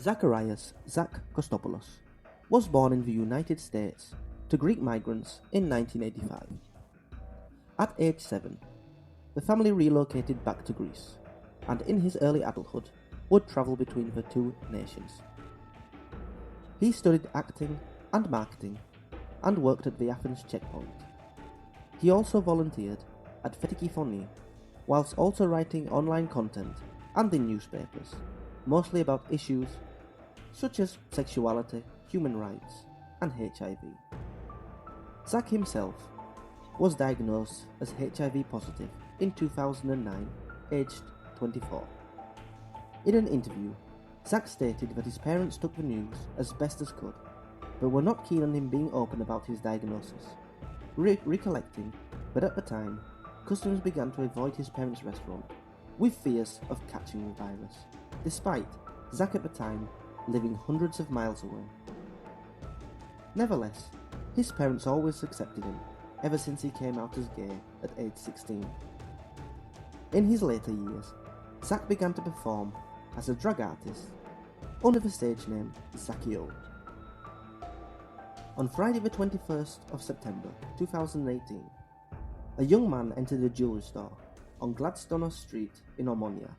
Zacharias Zach Kostopoulos was born in the United States to Greek migrants in 1985. At age 7, the family relocated back to Greece, and in his early adulthood would travel between the two nations. He studied acting and marketing and worked at the Athens checkpoint. He also volunteered at Fetikifoni, whilst also writing online content and in newspapers, mostly about issues such as sexuality, human rights, and HIV. Zach himself was diagnosed as HIV positive in 2009, aged 24. In an interview, Zach stated that his parents took the news as best as could, but were not keen on him being open about his diagnosis, recollecting that at the time, customers began to avoid his parents' restaurant with fears of catching the virus, despite Zach at the time living hundreds of miles away. Nevertheless, his parents always accepted him, ever since he came out as gay at age 16. In his later years, Zach began to perform as a drag artist under the stage name Zachio. On Friday the 21st of September 2018, a young man entered a jewelry store on Gladstone Street in Omonia,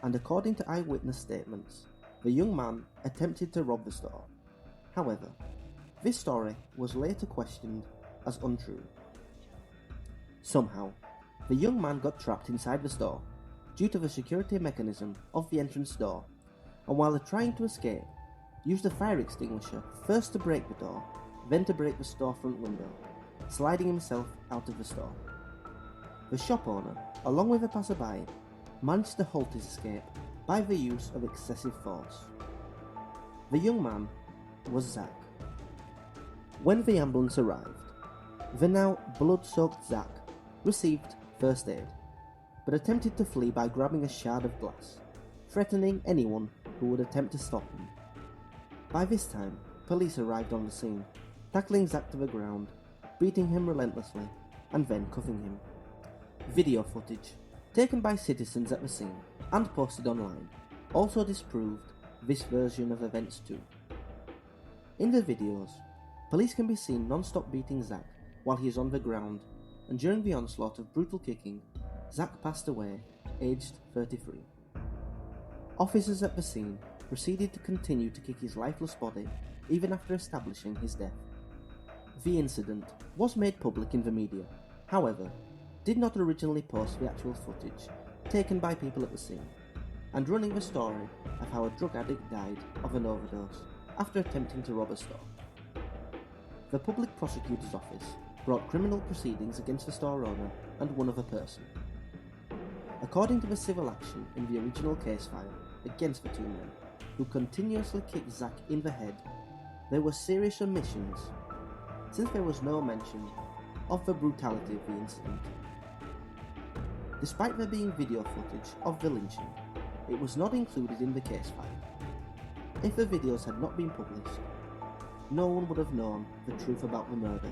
and according to eyewitness statements, the young man attempted to rob the store. However, this story was later questioned as untrue. Somehow, the young man got trapped inside the store due to the security mechanism of the entrance door, and while trying to escape, used a fire extinguisher first to break the door, then to break the storefront window, sliding himself out of the store. The shop owner, along with a passerby, managed to halt his escape by the use of excessive force. The young man was Zach. When the ambulance arrived, the now blood-soaked Zach received first aid, but attempted to flee by grabbing a shard of glass, threatening anyone who would attempt to stop him. By this time, police arrived on the scene, tackling Zach to the ground, beating him relentlessly, and then cuffing him. Video footage, taken by citizens at the scene and posted online, also disproved this version of events too. In the videos, police can be seen non-stop beating Zach while he is on the ground, and during the onslaught of brutal kicking, Zach passed away, aged 33. Officers at the scene proceeded to continue to kick his lifeless body even after establishing his death. The incident was made public in the media, however, did not originally post the actual footage taken by people at the scene, and running the story of how a drug addict died of an overdose after attempting to rob a store. The public prosecutor's office brought criminal proceedings against the store owner and one other person. According to the civil action in the original case file against the two men, who continuously kicked Zach in the head, there were serious omissions, since there was no mention of the brutality of the incident. Despite there being video footage of the lynching, it was not included in the case file. If the videos had not been published, no one would have known the truth about the murder,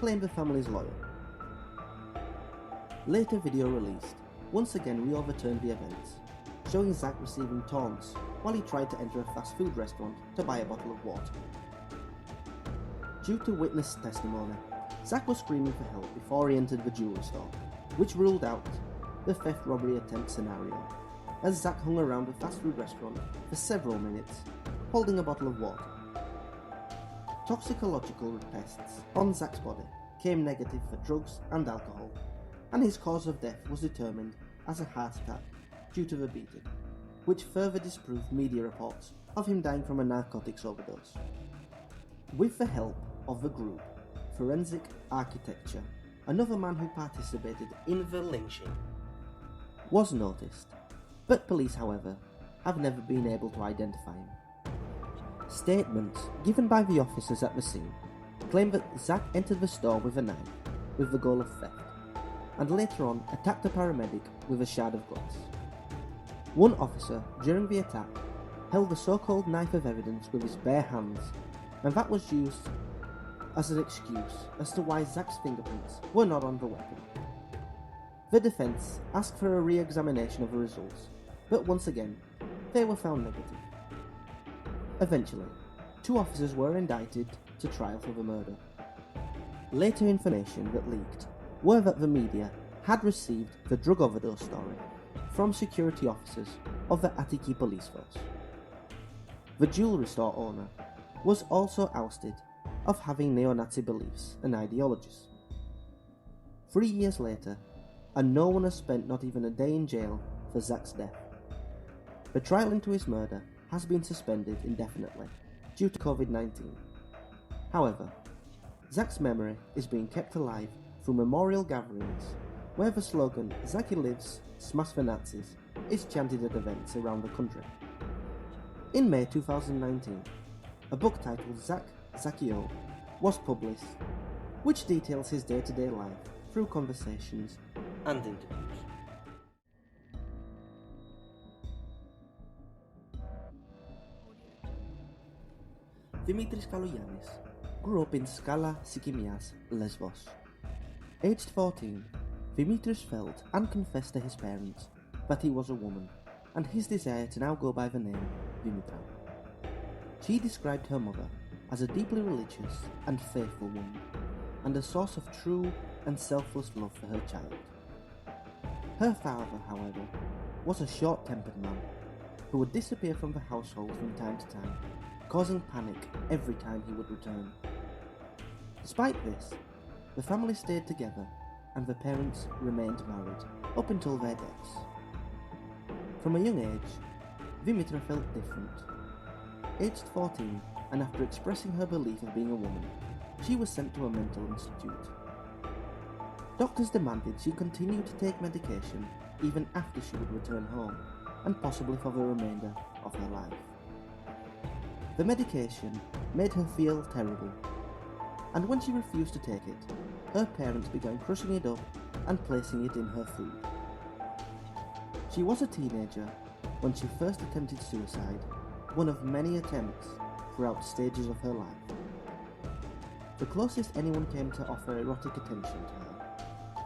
claimed the family's lawyer. Later video released once again re-overturned the events, showing Zach receiving taunts while he tried to enter a fast food restaurant to buy a bottle of water. Due to witness testimony, Zach was screaming for help before he entered the jewelry store, which ruled out the theft robbery attempt scenario, as Zach hung around the fast food restaurant for several minutes, holding a bottle of water. Toxicological tests on Zach's body came negative for drugs and alcohol, and his cause of death was determined as a heart attack due to the beating, which further disproved media reports of him dying from a narcotics overdose. With the help of the group Forensic Architecture, another man who participated in the lynching was noticed, but police, however, have never been able to identify him. Statements given by the officers at the scene claim that Zach entered the store with a knife with the goal of theft, and later on attacked a paramedic with a shard of glass. One officer, during the attack, held the so-called knife of evidence with his bare hands, and that was used as an excuse as to why Zach's fingerprints were not on the weapon. The defence asked for a re-examination of the results, but once again, they were found negative. Eventually, 2 officers were indicted to trial for the murder. Later information that leaked were that the media had received the drug overdose story from security officers of the Attiki police force. The jewellery store owner was also ousted of having neo-Nazi beliefs and ideologies. 3 years later, and no one has spent not even a day in jail for Zach's death. The trial into his murder has been suspended indefinitely due to COVID-19. However, Zach's memory is being kept alive through memorial gatherings where the slogan "Zachy lives, smash the Nazis" is chanted at events around the country. In May 2019, a book titled Zachy was published, which details his day-to-day life through conversations and interviews. Dimitris Kalouyanis grew up in Skala Sikimias, Lesvos. Aged 14, Dimitris felt and confessed to his parents that he was a woman, and his desire to now go by the name Dimitra. She described her mother as a deeply religious and faithful woman, and a source of true and selfless love for her child. Her father, however, was a short-tempered man who would disappear from the household from time to time, causing panic every time he would return. Despite this, the family stayed together and the parents remained married up until their deaths. From a young age, Dimitra felt different. Aged 14, and after expressing her belief of being a woman, she was sent to a mental institute. Doctors demanded she continue to take medication even after she would return home, and possibly for the remainder of her life. The medication made her feel terrible, and when she refused to take it, her parents began crushing it up and placing it in her food. She was a teenager when she first attempted suicide, one of many attempts throughout stages of her life. The closest anyone came to offer erotic attention to her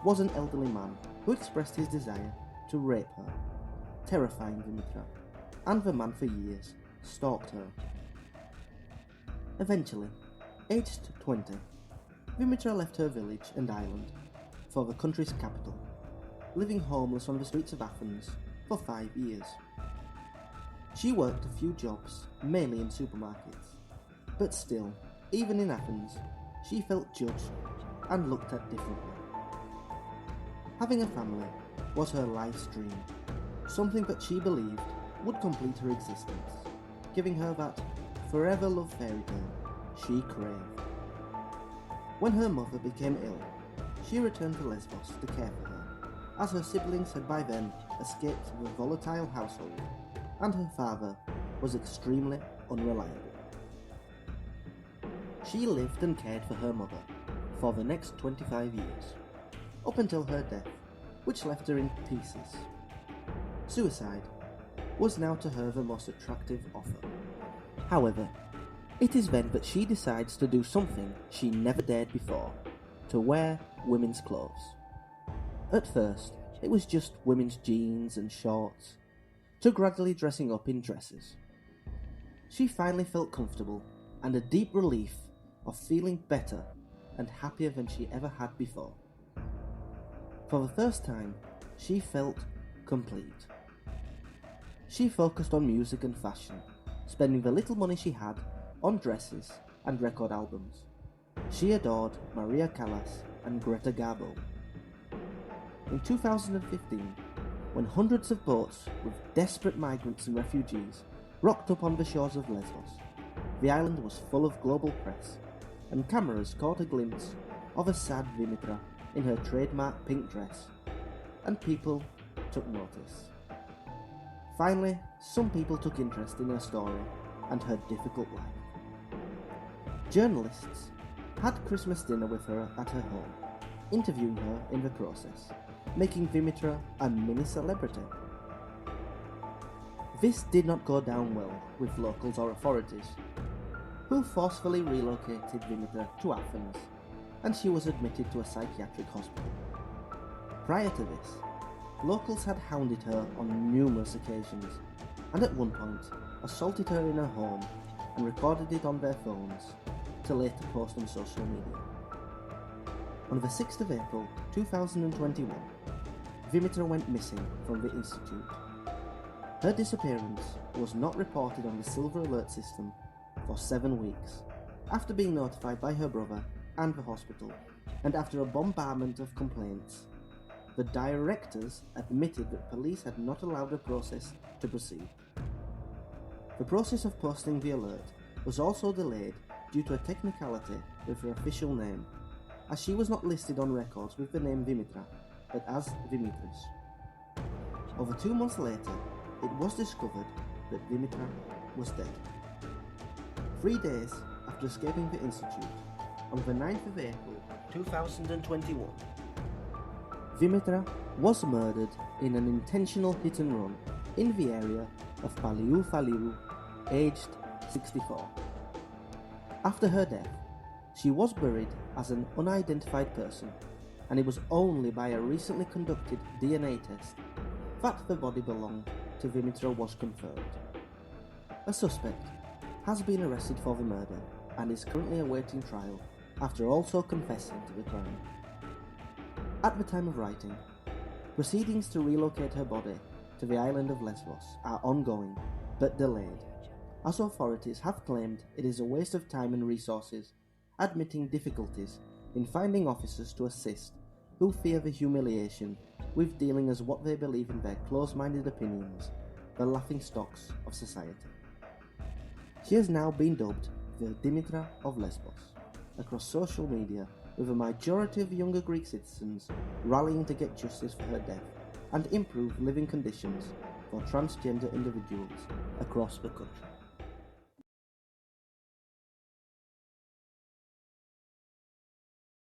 was an elderly man who expressed his desire to rape her, terrifying Dimitra, and the man for years stalked her. Eventually, aged 20, Dimitra left her village and island for the country's capital, living homeless on the streets of Athens for 5 years. She worked a few jobs, mainly in supermarkets, but still, even in Athens, she felt judged and looked at differently. Having a family was her life's dream, something that she believed would complete her existence, giving her that forever love fairy tale she craved. When her mother became ill, she returned to Lesbos to care for her, as her siblings had by then escaped the volatile household, and her father was extremely unreliable. She lived and cared for her mother for the next 25 years, up until her death, which left her in pieces. Suicide was now to her the most attractive offer. However, it is then that she decides to do something she never dared before, to wear women's clothes. At first, it was just women's jeans and shorts, to gradually dressing up in dresses. She finally felt comfortable and a deep relief of feeling better and happier than she ever had before. For the first time, she felt complete. She focused on music and fashion, spending the little money she had on dresses and record albums. She adored Maria Callas and Greta Garbo. In 2015, when hundreds of boats with desperate migrants and refugees rocked up on the shores of Lesbos, the island was full of global press, and cameras caught a glimpse of a sad Dimitra in her trademark pink dress, and people took notice. Finally, some people took interest in her story and her difficult life. Journalists had Christmas dinner with her at her home, interviewing her in the process, making Dimitra a mini celebrity. This did not go down well with locals or authorities, who forcefully relocated Dimitra to Athens, and she was admitted to a psychiatric hospital. Prior to this, locals had hounded her on numerous occasions, and at one point assaulted her in her home and recorded it on their phones to later post on social media. On the 6th of April 2021, Dimitra went missing from the institute. Her disappearance was not reported on the Silver Alert system for 7 weeks, after being notified by her brother and the hospital, and after a bombardment of complaints. The directors admitted that police had not allowed the process to proceed. The process of posting the alert was also delayed due to a technicality with her official name, as she was not listed on records with the name Dimitra, but as Dimitris. Over 2 months later, it was discovered that Dimitra was dead. 3 days after escaping the institute, on the 9th of April 2021, Dimitra was murdered in an intentional hit and run in the area of Paliu, aged 64. After her death, she was buried as an unidentified person, and it was only by a recently conducted DNA test that the body belonged to Dimitra was confirmed. A suspect has been arrested for the murder and is currently awaiting trial after also confessing to the crime. At the time of writing, proceedings to relocate her body to the island of Lesvos are ongoing but delayed, as authorities have claimed it is a waste of time and resources, admitting difficulties in finding officers to assist who fear the humiliation with dealing as what they believe in their close-minded opinions, the laughingstocks of society. She has now been dubbed the Dimitra of Lesvos across social media, with a majority of younger Greek citizens rallying to get justice for her death and improve living conditions for transgender individuals across the country.